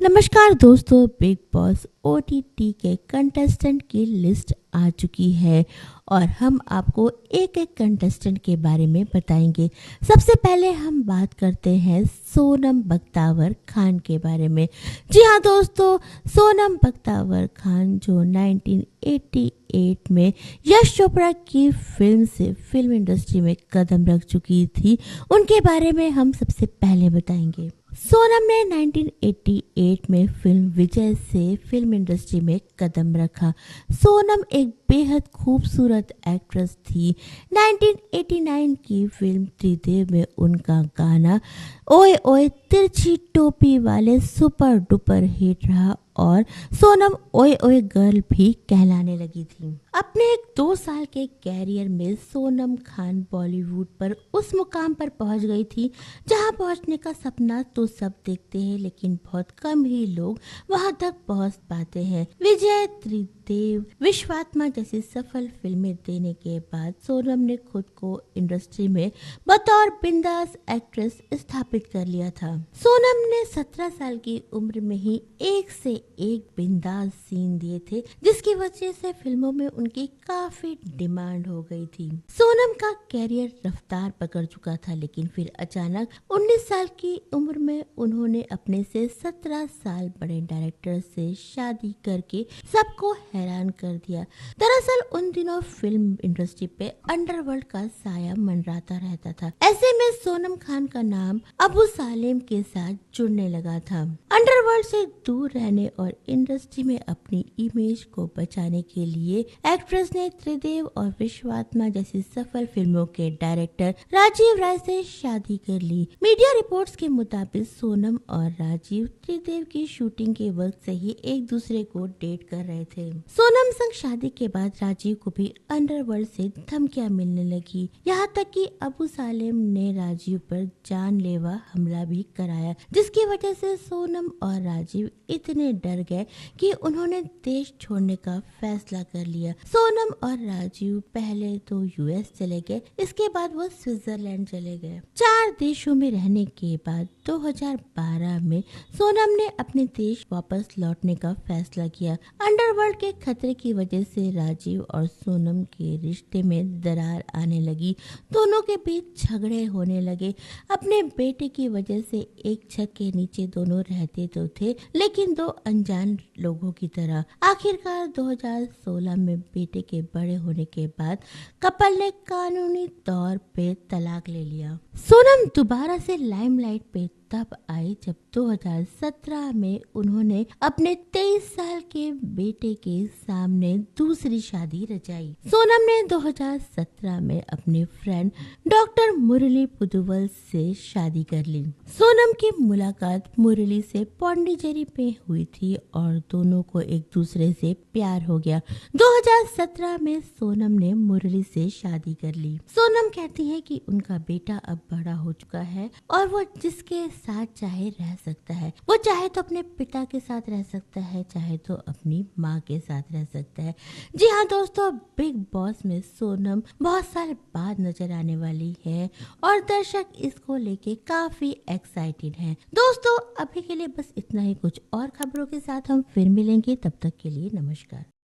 नमस्कार दोस्तों, big boss OTT के कंटेस्टेंट की लिस्ट आ चुकी है और हम आपको एक एक कंटेस्टेंट के बारे में बताएंगे। सबसे पहले हम बात करते हैं सोनम बख्तावर खान के बारे में। जी हाँ दोस्तों, सोनम बख्तावर खान जो 1988 में यश चोपड़ा की फिल्म से फिल्म इंडस्ट्री में कदम रख चुकी थी, उनके बारे में हम सबसे पहले बताएंगे। सोनम ने 1988 में फिल्म विजय से फिल्म इंडस्ट्री में कदम रखा। सोनम एक बेहद खूबसूरत एक्ट्रेस थी। 1989 की फिल्म त्रिदेव में उनका गाना ओए ओए तिरछी टोपी वाले सुपर डुपर हिट रहा और सोनम ओए ओए गर्ल भी कहलाने लगी थी। अपने 2 साल के कैरियर में सोनम खान बॉलीवुड पर उस मुकाम पर पहुंच गई थी जहां पहुंचने का सपना तो सब देखते हैं, लेकिन बहुत कम ही लोग वहां तक पहुंच पाते हैं। विजय, त्रिदेव, विश्वात्मा जैसी सफल फिल्में देने के बाद सोनम ने खुद को इंडस्ट्री में बतौर बिंदास एक्ट्रेस स्थापित कर लिया था। सोनम ने 17 साल की उम्र में ही एक से एक बिंदास सीन दिए थे, जिसकी वजह से फिल्मों में उनकी काफी डिमांड हो गई थी। सोनम का कैरियर रफ्तार पकड़ चुका था, लेकिन फिर अचानक 19 साल की उम्र में उन्होंने अपने से 17 साल बड़े डायरेक्टर से शादी करके सबको हैरान कर दिया। दरअसल उन दिनों फिल्म इंडस्ट्री पे अंडरवर्ल्ड का साया मंडराता रहता था। ऐसे में सोनम खान का नाम अबू सालेम के साथ जुड़ने लगा था। अंडरवर्ल्ड से दूर रहने और इंडस्ट्री में अपनी इमेज को बचाने के लिए एक्ट्रेस ने त्रिदेव और विश्वात्मा जैसी सफल फिल्मों के डायरेक्टर राजीव राय से शादी कर ली। मीडिया रिपोर्ट्स के मुताबिक सोनम और राजीव त्रिदेव की शूटिंग के वक्त से ही एक दूसरे को डेट कर रहे थे। सोनम संग शादी के बाद राजीव को भी अंडरवर्ल्ड से धमकियां मिलने लगी, यहाँ तक कि अबू सालेम ने राजीव पर जानलेवा हमला भी कराया, जिसकी वजह से सोनम और राजीव इतने डर गए कि उन्होंने देश छोड़ने का फैसला कर लिया। सोनम और राजीव पहले तो यूएस चले गए, इसके बाद वो स्विट्जरलैंड चले गए। 4 देशों में रहने के बाद 2012 में सोनम ने अपने देश वापस लौटने का फैसला किया। अंडरवर्ल्ड के खतरे की वजह से राजीव और सोनम के रिश्ते में दरार आने लगी। दोनों के बीच झगड़े होने लगे। अपने बेटे की वजह से एक छत के नीचे दोनों रहते तो थे, लेकिन 2 अनजान लोगों की तरह। आखिरकार 2016 में बेटे के बड़े होने के बाद कपल ने कानूनी तौर पे तलाक ले लिया। सोनम दोबारा से लाइमलाइट पे तब आई जब 2017 में उन्होंने अपने 23 साल के बेटे के सामने दूसरी शादी रचाई। सोनम ने 2017 में अपने फ्रेंड डॉक्टर मुरली पुदुवल से शादी कर ली। सोनम की मुलाकात मुरली से पौंडीचेरी पे हुई थी और दोनों को एक दूसरे से प्यार हो गया। 2017 में सोनम ने मुरली से शादी कर ली। सोनम कहती है कि उनका बेटा अब बड़ा हो चुका है और वो जिसके साथ चाहे रह सकता है। वो चाहे तो अपने पिता के साथ रह सकता है, चाहे तो अपनी माँ के साथ रह सकता है। जी हाँ दोस्तों, बिग बॉस में सोनम बहुत साल बाद नजर आने वाली है और दर्शक इसको लेके काफी एक्साइटेड हैं। दोस्तों अभी के लिए बस इतना ही। कुछ और खबरों के साथ हम फिर मिलेंगे, तब तक के लिए नमस्कार।